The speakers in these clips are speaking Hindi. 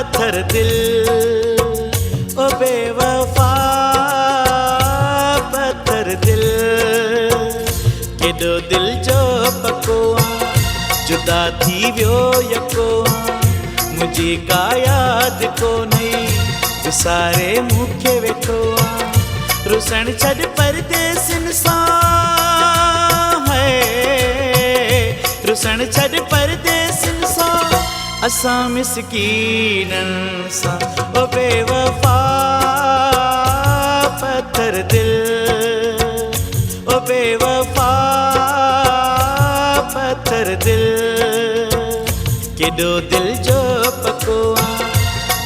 पत्थर दिल, ओ बेवफा पत्थर दिल, केॾो दिल जो पको जुदा थी वियो यको, मुझी का याद कोन्हे विसारे मूंखे वेठो रुसण छॾ परदेसिन सां है, रुसण छॾ परदेसिन सां असां मिसकीनन सां, ओ बेवफा पत्थर दिल, ओ बेवफा पत्थर दिल, केॾो दिल जो पको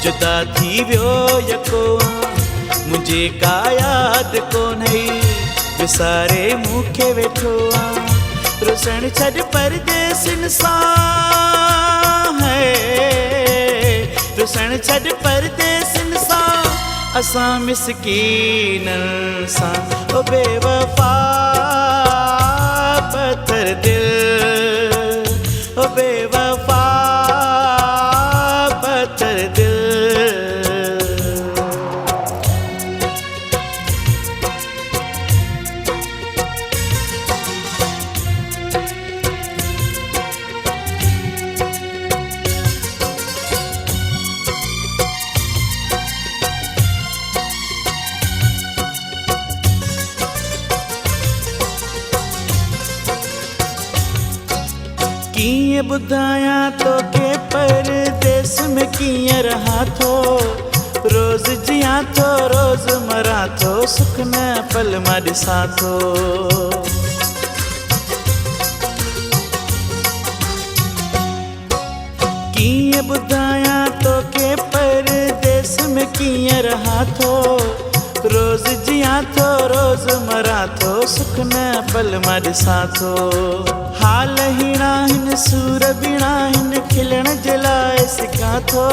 जुदा थी वियो यको, मुझे का याद कोन्हे विसारे मूंखे वेठो रुसण छॾ परदेसिन सां है, रुसण छॾ परदेसिन सां असां मिसकीनन सां, ओ बेवफा पत्थर दिल, ओ बेवफा पत्थर दिल। कीअं ॿुधायां तोखे परदेस में कीअं रहां थो, रोज़ जियां थो रोज़ मरां थो, सुख न पल मां ॾिसां थो, कीअं ॿुधायां तोखे परदेस में कीअं रहां थो, रोज़ जियां थो रोज़ मरां थो, सुख न पल मां ॾिसां थो, हाल हीणा हिन सूर बीणा हिन खिलण जे लाइ सिखां थो,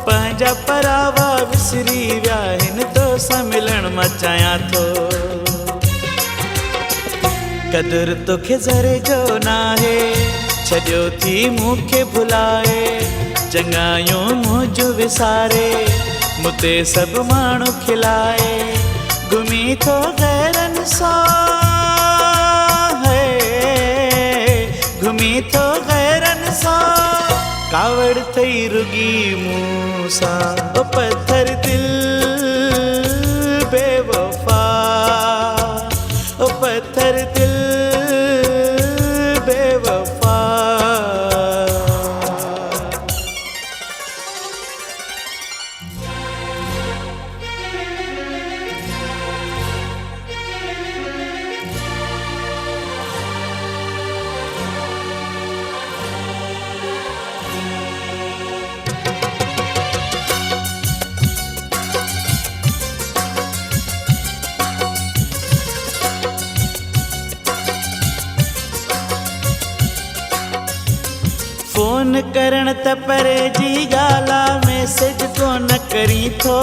पंहिंजा परावा विसरी विया हिन तोसां मिलण मां चाहियां थो, क़दुरु तोखे ज़रे जो नाहे छॾियो थी मूंखे भुलाए, चङायूं मुंहिंजूं विसारे मूं ते सभु माण्हू खिलाए, घुमी थो गैरनि सां घुमी थो गैरनि सां, कावड़ थई रुगी मूं सां, ओ पत्थर दिल बेवफा, ओ पत्थर दिल बेवफा। फोन करण त परे जी ॻाल्हि मैसेज कोन करी थो,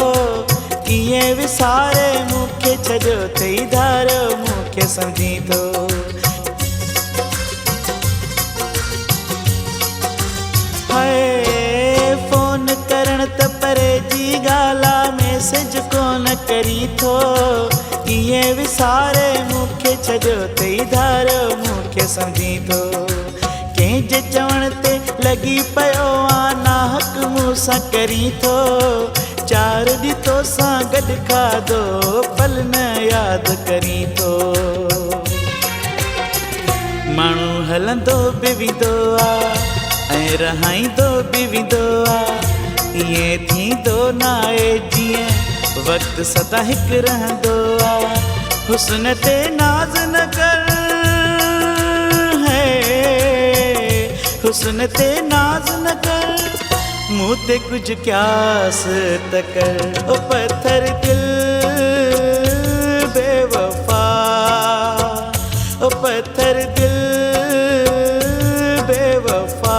कीअं विसारे मूंखे छॾियो अथई धारियो मूंखे सम्झी थो, हाय फोन करण त परे जी ॻाल्हि मैसेज कोन करी थो, कीअं विसारे मूंखे छॾियो अथई धारियो मूंखे सम्झी थो, कंहिंजे चवण ते लॻी पियो नाहक मूंसां करी थो, चार ॾींहं तोसां गॾु खाधो पल न यादि करी थो, माण्हू हलंदो बि वेंदो आहे ऐं रहाईंदो बि वेंदो आहे, ईअं थींदो न आहे जीअं वक़्तु सदा हिकु रहंदो आहे, हुस्न ते नाज़ न कर हुस्न ते नाज़ न कर, मूं ते कुझु क्यास त कर, ओ पत्थर दिल बेवफा, ओ पत्थर दिल बेवफा।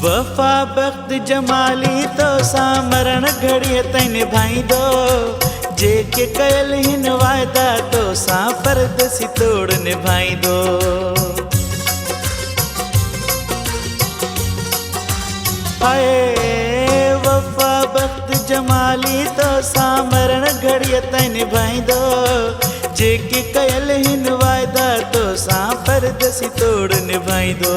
वफ़ा बख़्त जमाली तो सां मरण घड़ीअ ताईं निभाईंदो जेके कयल हिन वाइदा तो सां परदेसी तोड़ निभाईंदो हाय वफ़ा बख़्त जमाली तो सां मरण घड़ीअ ताईं निभाईंदो जेके कयल हिन वाइदा तो सां परदेसी तोड़ निभाईंदो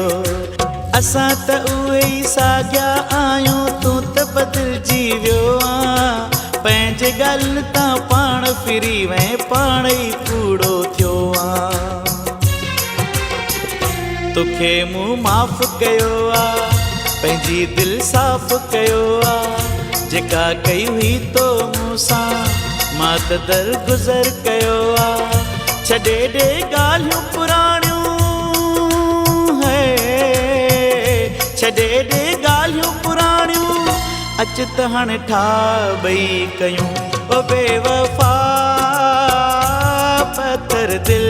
असां त उहे ई साॻिया आहियूं तूं त बदिलजी वियो आं पंहिंजे ॻाल्हि तां पाण फिरी वएं पाण ई कूड़ो थियो आं तोखे मूं माफ़ कयो आहे पंहिंजी दिलि साफ़ कयो आहे जेका कई हुई तो मूंसां मां त दरगुज़र कयो आहे छॾे ॾे ॻाल्हियूं पुराणियूं छॾे ॾे ॻाल्हियूं पुराणियूं अच त हाणे ठा ॿई कयूं ओ बेवफ़ा पत्थर दिल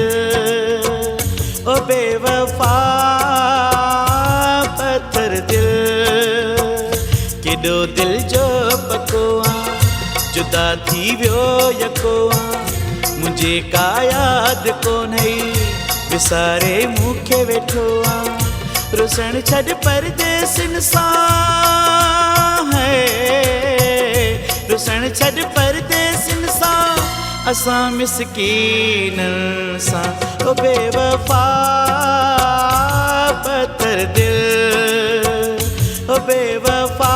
ओ बेवफ़ा पत्थर दिल केॾो दिल जो पको आहे जुदा थी वियो यको आहे मुंहिंजे का यादि कोन्हे विसारे मूंखे वेठो आहे रुसण छॾ परदेसिन सां है रुसण छॾ परदेसिन सां असां मिसकीननि सां ओ बेवफ़ा पत्थर दिल ओ बेवफ़ा